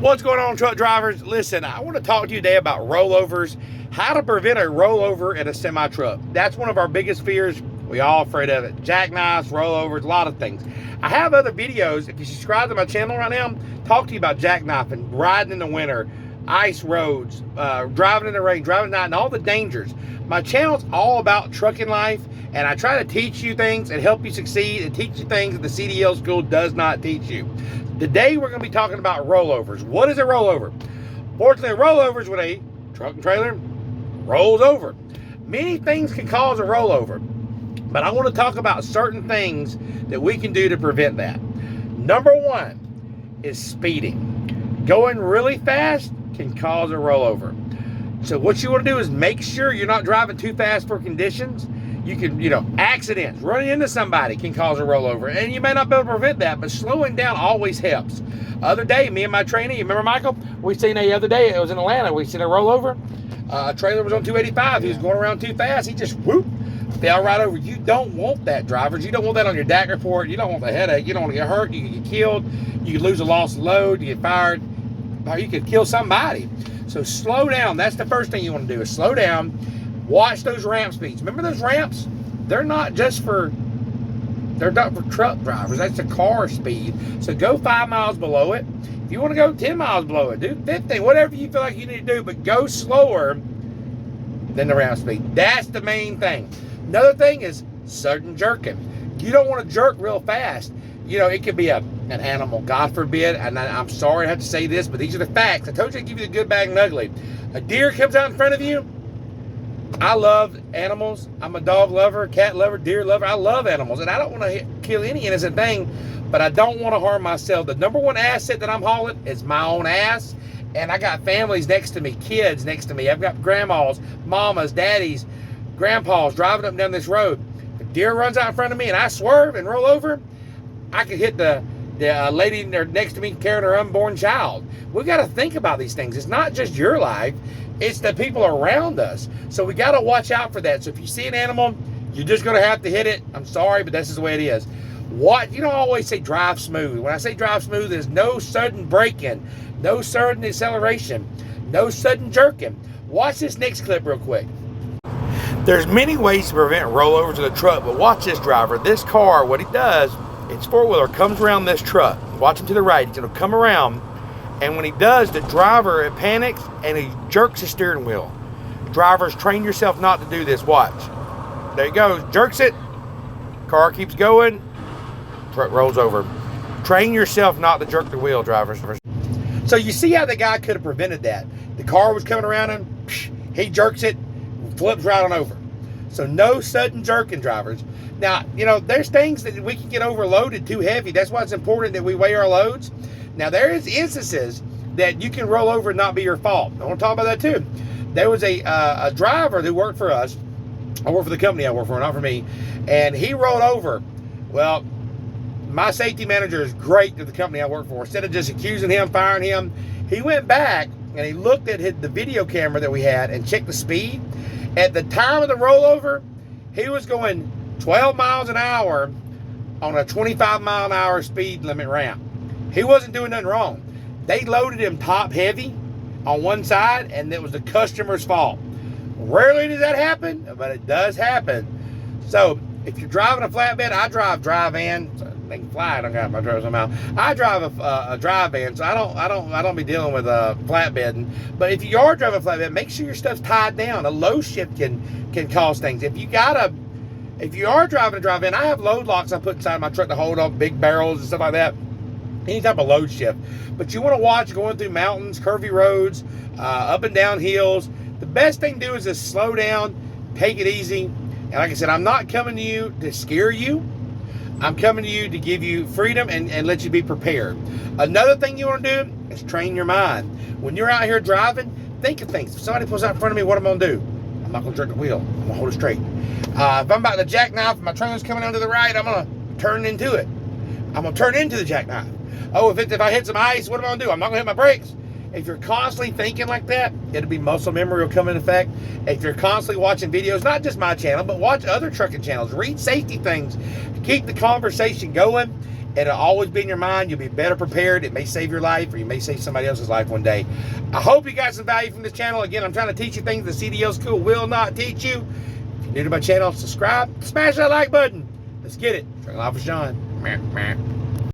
What's going on, truck drivers? Listen, I want to talk to you today about rollovers, how to prevent a rollover in a semi truck. That's one of our biggest fears. We all afraid of it. Jackknives, rollovers, a lot of things. I have other videos. If you subscribe to my channel right now, talk to you about jackknifing, riding in the winter, ice roads, driving in the rain, driving at night, and all the dangers. My channel's all about trucking life, and I try to teach you things and help you succeed and teach you things that the CDL school does not teach you. Today, we're going to be talking about rollovers. What is a rollover? Fortunately, a rollover is when a truck and trailer rolls over. Many things can cause a rollover, but I want to talk about certain things that we can do to prevent that. Number one is speeding. Going really fast can cause a rollover. So what you want to do is make sure you're not driving too fast for conditions. You can, accidents, running into somebody can cause a rollover, and you may not be able to prevent that, but slowing down always helps. Other day, me and my trainee, you remember Michael? We seen the other day, it was in Atlanta, we seen a rollover. A trailer was on 285, he was going around too fast, he just whoop, fell right over. You don't want that, drivers. You don't want that on your DAC report. You don't want the headache. You don't want to get hurt. You can get killed. You could lose a lost load. You get fired. Or you could kill somebody. So slow down. That's the first thing you want to do is slow down. Watch those ramp speeds. Remember those ramps? They're not for truck drivers. That's the car speed. So go 5 miles below it. If you want to go 10 miles below it, do 15, whatever you feel like you need to do, but go slower than the ramp speed. That's the main thing. Another thing is sudden jerking. You don't want to jerk real fast. It could be an animal, God forbid, and I'm sorry I have to say this, but these are the facts. I told you I'd give you the good, bad, and ugly. A deer comes out in front of you. I love animals. I'm a dog lover, cat lover, deer lover. I love animals, and I don't want to kill any innocent thing, but I don't want to harm myself. The number one asset that I'm hauling is my own ass, and I got families next to me, kids next to me. I've got grandmas, mamas, daddies, grandpas driving up and down this road. If a deer runs out in front of me and I swerve and roll over, I could hit the lady next to me carrying her unborn child. We got to think about these things. It's not just your life. It's the people around us. So we got to watch out for that. So if you see an animal, you're just going to have to hit it. I'm sorry, but this is the way it is. I always say drive smooth. When I say drive smooth, there's no sudden braking, no sudden acceleration, no sudden jerking. Watch this next clip real quick. There's many ways to prevent rollovers of the truck, but watch this driver. This car, what he does, it's four-wheeler, comes around this truck. Watch him to the right. He's going to come around, and when he does, the driver panics, and he jerks the steering wheel. Drivers, train yourself not to do this. Watch. There he goes. Jerks it. Car keeps going. Truck rolls over. Train yourself not to jerk the wheel, drivers. So you see how the guy could have prevented that. The car was coming around him. He jerks it. Flips right on over. So no sudden jerking, drivers. Now, there's things that we can get overloaded too heavy. That's why it's important that we weigh our loads. Now, there is instances that you can roll over and not be your fault. I want to talk about that too. There was a driver who worked for us. I work for the company I work for, not for me. And he rolled over. Well, my safety manager is great to the company I work for. Instead of just accusing him, firing him, he went back and he looked at the video camera that we had and checked the speed. At the time of the rollover, he was going 12 miles an hour on a 25 mile an hour speed limit ramp. He wasn't doing nothing wrong. They loaded him top heavy on one side, and it was the customer's fault. Rarely does that happen, but it does happen. So if you're driving a flatbed, I drive van. So they can fly. I don't got my driver somehow. I drive a drive van, so I don't be dealing with flatbedding. But if you are driving a flatbed, make sure your stuff's tied down. A low shift can cause things. If you are driving a drive van, I have load locks I put inside my truck to hold on big barrels and stuff like that. Any type of load shift. But you want to watch going through mountains, curvy roads, up and down hills. The best thing to do is just slow down, take it easy. And like I said, I'm not coming to you to scare you. I'm coming to you to give you freedom and let you be prepared. Another thing you want to do is train your mind. When you're out here driving, think of things. If somebody pulls out in front of me, what am I going to do? I'm not going to jerk the wheel. I'm going to hold it straight. If I'm about to jackknife, my trailer's coming down to the right, I'm going to turn into it. I'm going to turn into the jackknife. Oh, if I hit some ice, what am I going to do? I'm not going to hit my brakes. If you're constantly thinking like that, it'll be muscle memory will come into effect. If you're constantly watching videos, not just my channel, but watch other trucking channels, read safety things, keep the conversation going, It'll always be in your mind. You'll be better prepared. It may save your life, or you may save somebody else's life one day. I hope you got some value from this channel. Again, I'm trying to teach you things the CDL school will not teach you. If you're new to my channel, subscribe, smash that like button. Let's get it. Rollover Sean.